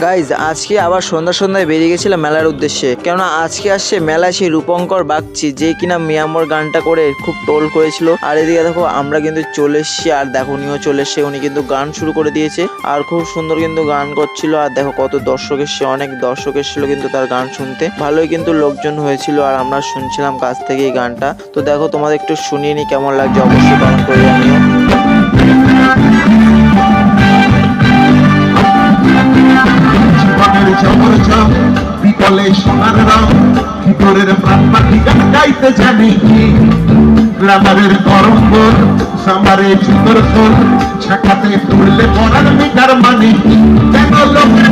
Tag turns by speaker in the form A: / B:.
A: Guys আজকে আবার সন্ধ্যায় বেরিয়ে গেছিলাম মেলার উদ্দেশ্যে, কেননা আজকে আসছে মেলায় সেই রূপঙ্কর বাগচি, যে কিনা মিয়ামর গানটা করে খুব টোল করেছিল। আর এদিকে দেখো আমরা কিন্তু চলে এসেছি, আর দেখো উনিও চলে এসছে, উনি কিন্তু গান শুরু করে দিয়েছে আর খুব সুন্দর কিন্তু গান করছিল। আর দেখো কত দর্শক এসছে, অনেক দর্শক এসেছিল কিন্তু তার গান শুনতে, ভালোই কিন্তু লোকজন হয়েছিল আর আমরা শুনছিলাম কাছ থেকে এই গানটা। তো দেখো তোমাদের একটু শুনিয়ে নি কেমন লাগছে, অবশ্যই কমেন্ট করে জানিও।
B: বিকলে সোনার রং ভিতরের প্রাণ পাখি গান গাইতে জানি গ্লামারের গরম গোল সামারে সুন্দর সোল ছাকাতে তুললে পড়ার মিটার মানি কেন লোকের